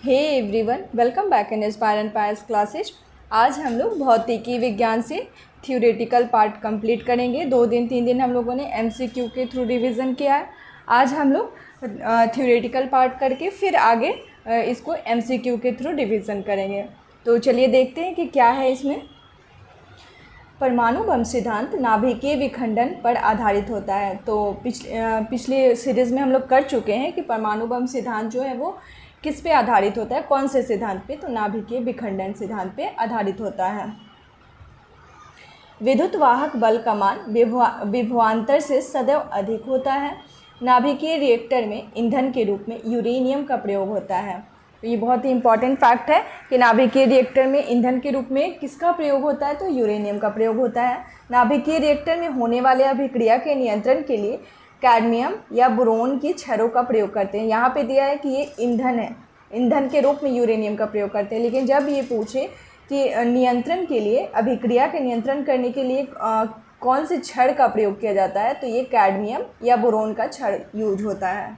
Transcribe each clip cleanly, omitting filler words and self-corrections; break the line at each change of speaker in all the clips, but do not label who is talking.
Hey everyone, welcome back in inspire and pyres classes. आज हम लोग भौतिकी विज्ञान से थ्योरेटिकल पार्ट कंप्लीट करेंगे। 2 दिन 3 दिन हम लोगों ने एमसीक्यू के थ्रू रिवीजन किया है। आज हम लोग थ्योरेटिकल पार्ट करके फिर आगे इसको एमसीक्यू के थ्रू रिवीजन करेंगे। तो चलिए देखते हैं कि क्या है इसमें। परमाणु बम सिद्धांत नाभिकीय विखंडन पर आधारित होता है। तो पिछले सीरीज़ में हम लोग कर चुके हैं कि परमाणु बम सिद्धांत जो है वो किस पे आधारित होता है, कौन से सिद्धांत पे, तो नाभिकीय विखंडन सिद्धांत पे आधारित होता है। विद्युत वाहक बल का मान विभवांतर से सदैव अधिक होता है। नाभिकीय रिएक्टर में ईंधन के रूप में यूरेनियम का प्रयोग होता है। तो ये बहुत ही इंपॉर्टेंट फैक्ट है कि नाभिकीय रिएक्टर में ईंधन के रूप में किसका प्रयोग होता है, तो यूरेनियम का प्रयोग होता है। नाभिकीय रिएक्टर में होने वाले अभिक्रिया के नियंत्रण के लिए कैडमियम या बोरोन की छड़ों का प्रयोग करते हैं। यहाँ पे दिया है कि ये ईंधन है, ईंधन के रूप में यूरेनियम का प्रयोग करते हैं। लेकिन जब ये पूछे कि नियंत्रण के लिए, अभिक्रिया के नियंत्रण करने के लिए कौन से छड़ का प्रयोग किया जाता है, तो ये कैडमियम या बोरोन का छड़ यूज होता है।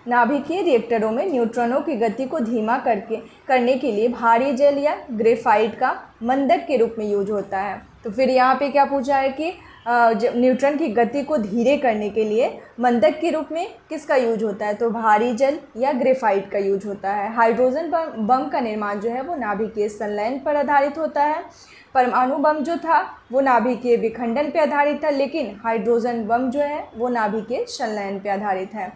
नाभिकीय रिएक्टरों में न्यूट्रॉनों की गति को धीमा करने के लिए भारी जेल या ग्रेफाइट का मंदक के रूप में यूज होता है। तो फिर यहाँ पे क्या पूछा है कि न्यूट्रॉन की गति को धीरे करने के लिए मंदक के रूप में किसका यूज होता है, तो भारी जेल या ग्रेफाइट का यूज होता है। हाइड्रोजन बम का निर्माण जो है वो नाभिकीय संलयन पर आधारित होता है। परमाणु बम जो था वो नाभिकीय विखंडन पर आधारित था, लेकिन हाइड्रोजन बम जो है वो नाभिकीय संलयन पर आधारित है।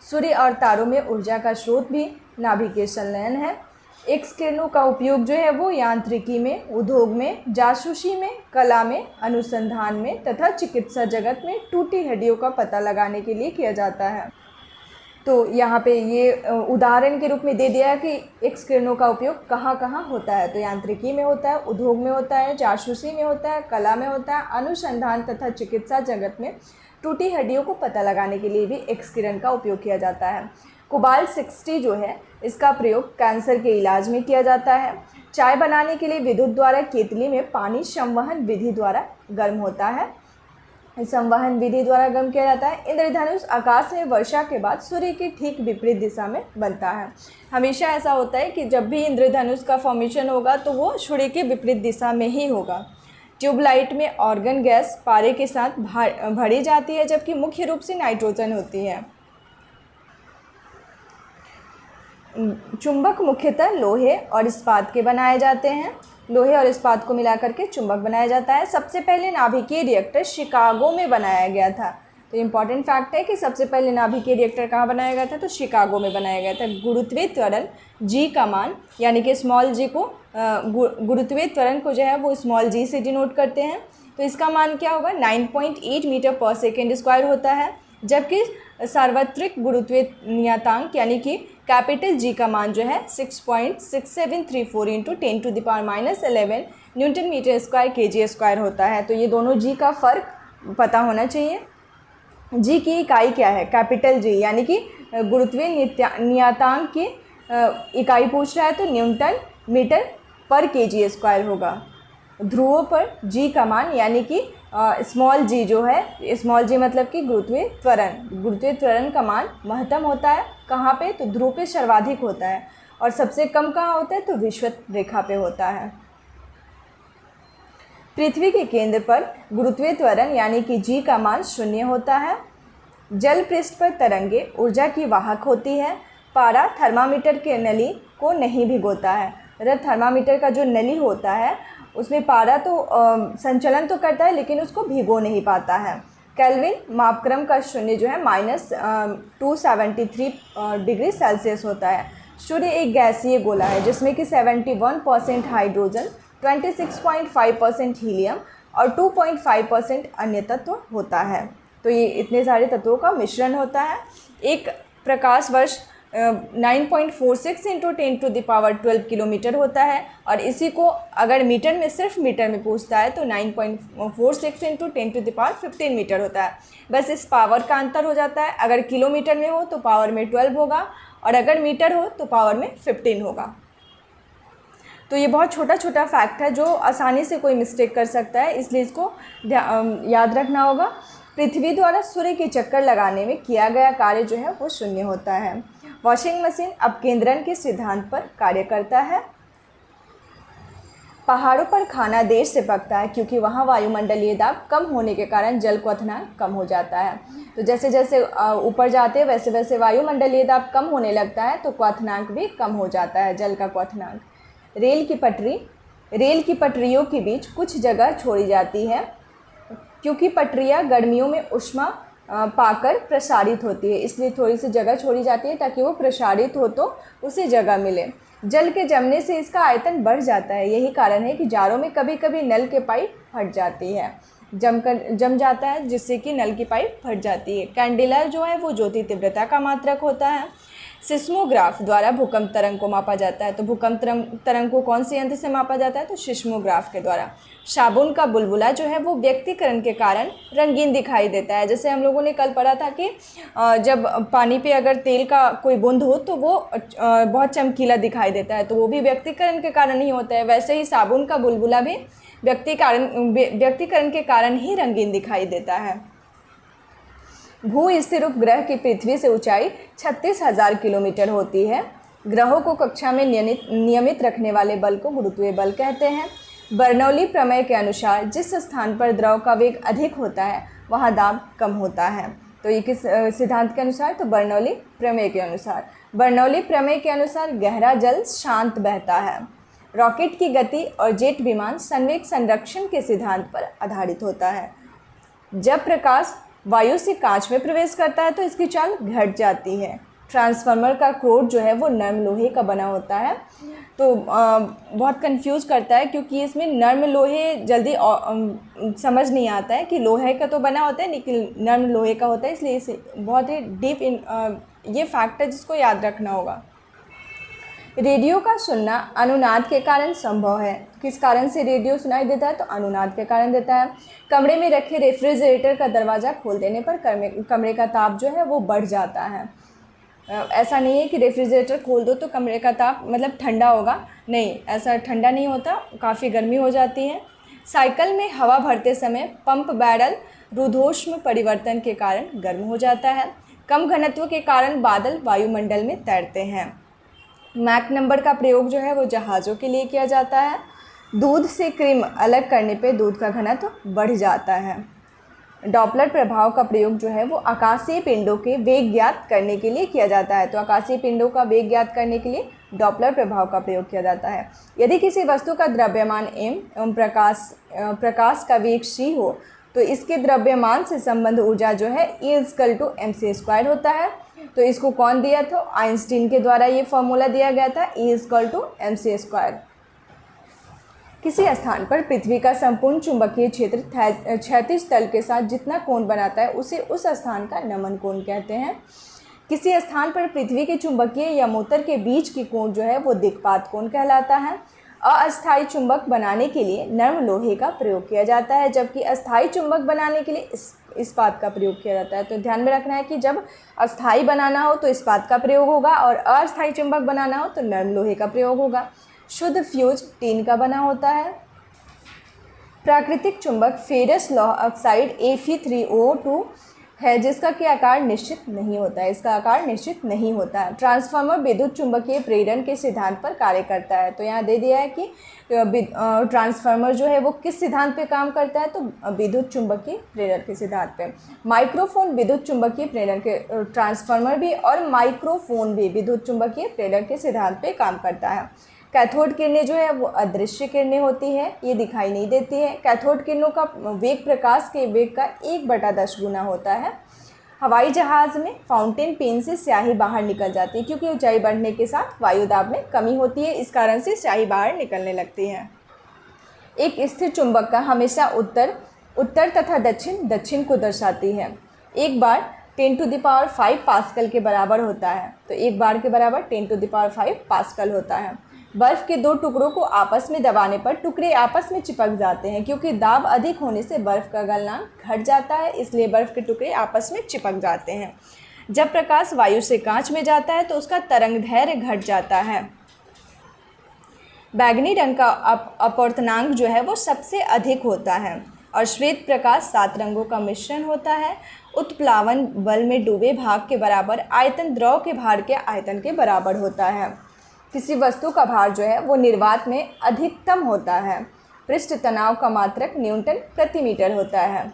सूर्य और तारों में ऊर्जा का स्रोत भी नाभिकीय संलयन है। एक्स किरणों का उपयोग जो है वो यांत्रिकी में, उद्योग में, जासूसी में, कला में, अनुसंधान में तथा चिकित्सा जगत में टूटी हड्डियों का पता लगाने के लिए किया जाता है। तो यहाँ पे ये उदाहरण के रूप में दे दिया है कि एक्स किरणों का उपयोग कहाँ कहाँ होता है, तो यांत्रिकी में होता है, उद्योग में होता है, जासूसी में होता है, कला में होता है, अनुसंधान तथा चिकित्सा जगत में टूटी हड्डियों को पता लगाने के लिए भी एक्स किरण का उपयोग किया जाता है। कोबाल्ट 60 जो है इसका प्रयोग कैंसर के इलाज में किया जाता है। चाय बनाने के लिए विद्युत द्वारा केतली में पानी संवहन विधि द्वारा गर्म होता है। संवहन विधि द्वारा गर्म किया जाता है। इंद्रधनुष आकाश में वर्षा के बाद सूर्य की ठीक विपरीत दिशा में बनता है। हमेशा ऐसा होता है कि जब भी इंद्रधनुष का फॉर्मेशन होगा तो वो सूर्य के विपरीत दिशा में ही होगा। ट्यूबलाइट में ऑर्गन गैस पारे के साथ भरी जाती है, जबकि मुख्य रूप से नाइट्रोजन होती है। चुंबक मुख्यतः लोहे और इस्पात के बनाए जाते हैं। लोहे और इस्पात को मिलाकर के चुंबक बनाया जाता है। सबसे पहले नाभिकीय रिएक्टर शिकागो में बनाया गया था। तो इम्पॉर्टेंट फैक्ट है कि सबसे पहले नाभिकीय रिएक्टर कहाँ बनाया गया था, तो शिकागो में बनाया गया था। गुरुत्वीय त्वरण जी का मान, यानी कि स्मॉल जी को, गुरुत्वीय त्वरण को जो है वो स्मॉल जी से डिनोट करते हैं। तो इसका मान क्या होगा, 9.8 मीटर पर सेकेंड स्क्वायर होता है। जबकि सार्वत्रिक गुरुत्वीय नियतांक यानी कि कैपिटल जी का मान जो है 6.6734 into 10⁻11 newton metre square KG square होता है। तो ये दोनों जी का फ़र्क पता होना चाहिए। जी की इकाई क्या है, कैपिटल जी, यानी कि गुरुत्वीय नियतांक की इकाई पूछ रहा है तो न्यूटन मीटर पर केजी स्क्वायर होगा। ध्रुवों पर जी का मान यानी कि स्मॉल जी जो है, स्मॉल जी मतलब कि गुरुत्वीय त्वरण का मान महत्तम होता है। कहाँ पे, तो ध्रुव पे सर्वाधिक होता है और सबसे कम कहाँ होता है, तो विषुवत रेखा पे होता है। पृथ्वी के केंद्र पर गुरुत्वीय त्वरण यानी कि जी का मान 0 होता है। जल पृष्ठ पर तरंगे ऊर्जा की वाहक होती है। पारा थर्मामीटर के नली को नहीं भिगोता है। मतलब थर्मामीटर का जो नली होता है उसमें पारा तो संचलन तो करता है लेकिन उसको भिगो नहीं पाता है। केल्विन मापक्रम का शून्य जो है -273 डिग्री सेल्सियस होता है। सूर्य एक गैसीय गोला है जिसमें कि 71% हाइड्रोजन, 26.5% हीलियम और 2.5% अन्य तत्व होता है। तो ये इतने सारे तत्वों का मिश्रण होता है। एक प्रकाश वर्ष 9.46 इंटू 10⁻12 किलोमीटर होता है और इसी को अगर मीटर में, सिर्फ मीटर में पूछता है तो 9.46 इंटू 10⁻15 मीटर होता है। बस इस पावर का अंतर हो जाता है। अगर किलोमीटर में हो तो पावर में 12 होगा और अगर मीटर हो तो पावर में 15 होगा। तो ये बहुत छोटा छोटा फैक्ट है जो आसानी से कोई मिस्टेक कर सकता है, इसलिए इसको याद रखना होगा। पृथ्वी द्वारा सूर्य के चक्कर लगाने में किया गया कार्य जो है वो 0 होता है। वॉशिंग मशीन अपकेंद्रण के सिद्धांत पर कार्य करता है। पहाड़ों पर खाना देर से पकता है क्योंकि वहाँ वायुमंडलीय दाब कम होने के कारण जल क्वथनांक कम हो जाता है। तो जैसे जैसे ऊपर जाते हैं वैसे वैसे वायुमंडलीय दाब कम होने लगता है, तो क्वथनांक भी कम हो जाता है, जल का क्वथनांक। रेल की पटरियों के बीच कुछ जगह छोड़ी जाती है क्योंकि पटरियाँ गर्मियों में ऊष्मा पाकर प्रसारित होती है, इसलिए थोड़ी सी जगह छोड़ी जाती है ताकि वो प्रसारित हो तो उसे जगह मिले। जल के जमने से इसका आयतन बढ़ जाता है, यही कारण है कि जाड़ों में कभी कभी नल के पाइप फट जाती है, जम जाता है जिससे कि नल की पाइप फट जाती है। कैंडेला जो है वो ज्योति तीव्रता का मात्रक होता है। सिस्मोग्राफ द्वारा भूकंप तरंग को मापा जाता है। तो भूकंप तरंग को कौन से यंत्र से मापा जाता है? तो सिस्मोग्राफ के द्वारा। साबुन का बुलबुला जो है वो व्यक्तिकरण के कारण रंगीन दिखाई देता है। जैसे हम लोगों ने कल पढ़ा था कि जब पानी पे अगर तेल का कोई बूंद हो तो वो बहुत चमकीला दिखाई देता है, तो वो भी व्यक्तिकरण के कारण ही होता है। वैसे ही साबुन का बुलबुला भी व्यक्तिकरण के कारण ही रंगीन दिखाई देता है। भू स्थिर उपग्रह की पृथ्वी से ऊंचाई 36,000 किलोमीटर होती है। ग्रहों को कक्षा में नियमित रखने वाले बल को गुरुत्वीय बल कहते हैं। बर्नौली प्रमेय के अनुसार जिस स्थान पर द्रव का वेग अधिक होता है वहाँ दाब कम होता है। तो ये किस सिद्धांत के अनुसार? तो बर्नौली प्रमेय के अनुसार। बर्नौली प्रमेय के अनुसार गहरा जल शांत बहता है। रॉकेट की गति और जेट विमान संवेग संरक्षण के सिद्धांत पर आधारित होता है। जब प्रकाश वायु से कांच में प्रवेश करता है तो इसकी चाल घट जाती है। ट्रांसफार्मर का कोर जो है वो नर्म लोहे का बना होता है। तो बहुत कंफ्यूज करता है क्योंकि इसमें नर्म लोहे जल्दी समझ नहीं आता है कि लोहे का तो बना होता है लेकिन नर्म लोहे का होता है, इसलिए इसे बहुत ही डीप ये फैक्ट है जिसको याद रखना होगा। रेडियो का सुनना अनुनाद के कारण संभव है। किस कारण से रेडियो सुनाई देता है? तो अनुनाद के कारण देता है। कमरे में रखे रेफ्रिजरेटर का दरवाज़ा खोल देने पर कमरे का ताप जो है वो बढ़ जाता है। ऐसा नहीं है कि रेफ्रिजरेटर खोल दो तो कमरे का ताप मतलब ठंडा होगा, नहीं, ऐसा ठंडा नहीं होता, काफ़ी गर्मी हो जाती है। साइकिल में हवा भरते समय पंप बैरल रुद्धोष्म परिवर्तन के कारण गर्म हो जाता है। कम घनत्व के कारण बादल वायुमंडल में तैरते हैं। मैक नंबर का प्रयोग जो है वो जहाज़ों के लिए किया जाता है। दूध से क्रीम अलग करने पे दूध का घनत्व बढ़ जाता है। डॉपलर प्रभाव का प्रयोग जो है वो आकाशीय पिंडों के वेग ज्ञात करने के लिए किया जाता है। तो आकाशीय पिंडों का वेग ज्ञात करने के लिए डॉपलर प्रभाव का प्रयोग किया जाता है। यदि किसी वस्तु का द्रव्यमान m एवं प्रकाश का वेग c हो तो इसके द्रव्यमान से संबंध ऊर्जा जो है E=mc² होता है। तो इसको कौन दिया था? आइंस्टीन के द्वारा ये फॉर्मूला दिया गया था, E=mc²। किसी स्थान पर पृथ्वी का संपूर्ण चुंबकीय क्षेत्र क्षैतिज तल के साथ जितना कोण बनाता है उसे उस स्थान का नमन कोण कहते हैं। किसी स्थान पर पृथ्वी के चुंबकीय या मोटर के बीच की कोण जो है वो दिक्पात कोण कहलाता है। अस्थायी चुंबक बनाने के लिए नर्म लोहे का प्रयोग किया जाता है, जबकि अस्थायी चुंबक बनाने के लिए इस्पात का प्रयोग किया जाता है। तो ध्यान में रखना है कि जब अस्थायी बनाना हो तो इस्पात का प्रयोग होगा और अस्थायी चुंबक बनाना हो तो नर्म लोहे का प्रयोग होगा। शुद्ध फ्यूज टीन का बना होता है। प्राकृतिक चुंबक फेरस लौह ऑक्साइड Fe3O2 है जिसका कि आकार निश्चित नहीं होता है, इसका आकार निश्चित नहीं होता है। ट्रांसफार्मर विद्युत चुंबकीय प्रेरण के सिद्धांत पर कार्य करता है। तो यहाँ दे दिया है कि ट्रांसफार्मर जो है वो किस सिद्धांत पे काम करता है? तो विद्युत चुंबकीय प्रेरण के सिद्धांत पे। माइक्रोफोन विद्युत चुंबकीय प्रेरण के ट्रांसफार्मर भी और माइक्रोफोन भी विद्युत चुंबकीय प्रेरण के सिद्धांत पे काम करता है। कैथोड किरणें जो है वो अदृश्य किरणें होती है, ये दिखाई नहीं देती है। कैथोड किरणों का वेग प्रकाश के वेग का 1/10 गुना होता है। हवाई जहाज़ में फाउंटेन पेन से स्याही बाहर निकल जाती है क्योंकि ऊंचाई बढ़ने के साथ वायु दाब में कमी होती है, इस कारण से स्याही बाहर निकलने लगती है। एक स्थिर चुंबक का हमेशा उत्तर तथा दक्षिण को दर्शाती है। एक बार 10⁵ पास्कल के बराबर होता है। तो एक बार के बराबर 10⁵ पास्कल होता है। बर्फ़ के दो टुकड़ों को आपस में दबाने पर टुकड़े आपस में चिपक जाते हैं क्योंकि दाब अधिक होने से बर्फ़ का गलनांक घट जाता है, इसलिए बर्फ़ के टुकड़े आपस में चिपक जाते हैं। जब प्रकाश वायु से कांच में जाता है तो उसका तरंगदैर्घ्य घट जाता है। बैगनी रंग का अपवर्तनांक जो है वो सबसे अधिक होता है और श्वेत प्रकाश 7 रंगों का मिश्रण होता है उत्प्लावन बल में डूबे भाग के बराबर, आयतन द्रव के भार के आयतन के बराबर होता है। किसी वस्तु का भार जो है वो निर्वात में अधिकतम होता है। पृष्ठ तनाव का मात्रक न्यूटन प्रति मीटर होता है।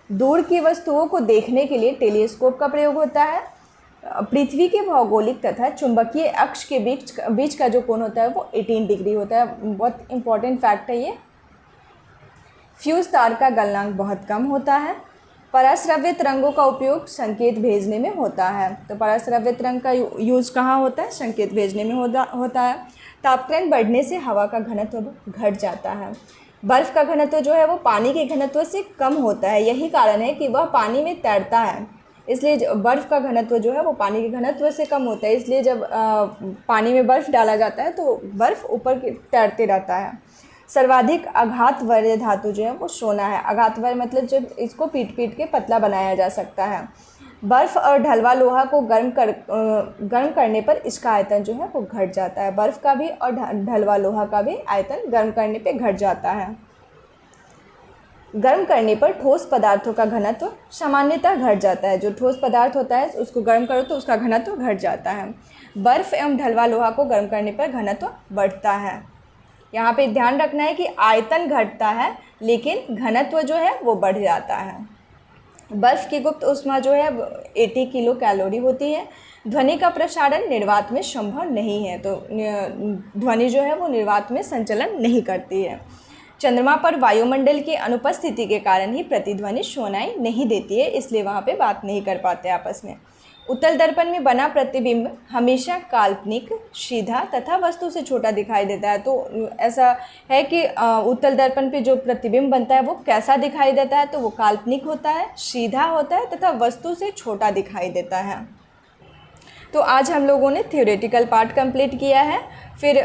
दूर की वस्तुओं को देखने के लिए टेलीस्कोप का प्रयोग होता है। पृथ्वी के भौगोलिक तथा चुंबकीय अक्ष के बीच का जो कोण होता है वो 18 डिग्री होता है। बहुत इंपॉर्टेंट फैक्ट है ये। फ्यूज तार का गलनांक बहुत कम होता है। पराश्रव्य तरंगों का उपयोग संकेत भेजने में होता है। तो पराश्रव्य तरंग का यूज़ कहाँ होता है? संकेत भेजने में होता है। तापक्रम बढ़ने से हवा का घनत्व घट जाता है। बर्फ़ का घनत्व जो है वो पानी के घनत्व से कम होता है। यही कारण है कि वह पानी में तैरता है, इसलिए बर्फ़ का घनत्व जो है वो पानी के घनत्व से कम होता है। इसलिए जब पानी में बर्फ़ डाला जाता है तो बर्फ़ ऊपर तैरते रहता है। सर्वाधिक आघातवर्य धातु जो है वो सोना है। आघातवर्य मतलब जब इसको पीट के पतला बनाया जा सकता है। बर्फ़ और ढलवा लोहा को गर्म करने पर इसका आयतन जो है वो घट जाता है। बर्फ़ का भी और ढलवा लोहा का भी आयतन गर्म करने पे घट जाता है। गर्म करने पर ठोस पदार्थों का घनत्व सामान्यतः घट जाता है। जो ठोस पदार्थ होता है उसको गर्म करो तो उसका घनत्व घट जाता है। बर्फ़ एवं ढलवा लोहा को गर्म करने पर घनत्व बढ़ता है। यहाँ पे ध्यान रखना है कि आयतन घटता है लेकिन घनत्व जो है वो बढ़ जाता है। बर्फ़ की गुप्त ऊष्मा जो है 80 किलो कैलोरी होती है। ध्वनि का प्रसारण निर्वात में संभव नहीं है, तो ध्वनि जो है वो निर्वात में संचलन नहीं करती है। चंद्रमा पर वायुमंडल की अनुपस्थिति के कारण ही प्रतिध्वनि सुनाई नहीं देती है, इसलिए वहाँ पे बात नहीं कर पाते आपस में। उत्तल दर्पण में बना प्रतिबिंब हमेशा काल्पनिक, सीधा तथा वस्तु से छोटा दिखाई देता है। तो ऐसा है कि उत्तल दर्पण पे जो प्रतिबिंब बनता है वो कैसा दिखाई देता है? तो वो काल्पनिक होता है, सीधा होता है तथा वस्तु से छोटा दिखाई देता है। तो आज हम लोगों ने थ्योरेटिकल पार्ट कंप्लीट किया है। फिर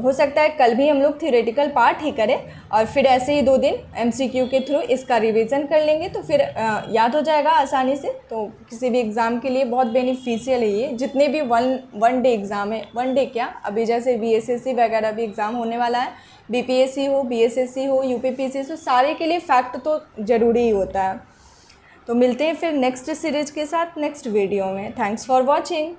हो सकता है कल भी हम लोग थ्योरेटिकल पार्ट ही करें और फिर ऐसे ही 2 दिन एमसीक्यू के थ्रू इसका रिवीजन कर लेंगे तो फिर याद हो जाएगा आसानी से। तो किसी भी एग्ज़ाम के लिए बहुत बेनिफिशियल है ये। जितने भी वन डे एग्ज़ाम है, वन डे क्या, अभी जैसे बीएसएससी वगैरह भी एग्ज़ाम होने वाला है, बीपीएससी हो, बीएसएससी हो, यूपीपीएससी हो, सारे के लिए फैक्ट तो ज़रूरी ही होता है। तो मिलते हैं फिर नेक्स्ट सीरीज़ के साथ नेक्स्ट वीडियो में। Thanks for watching.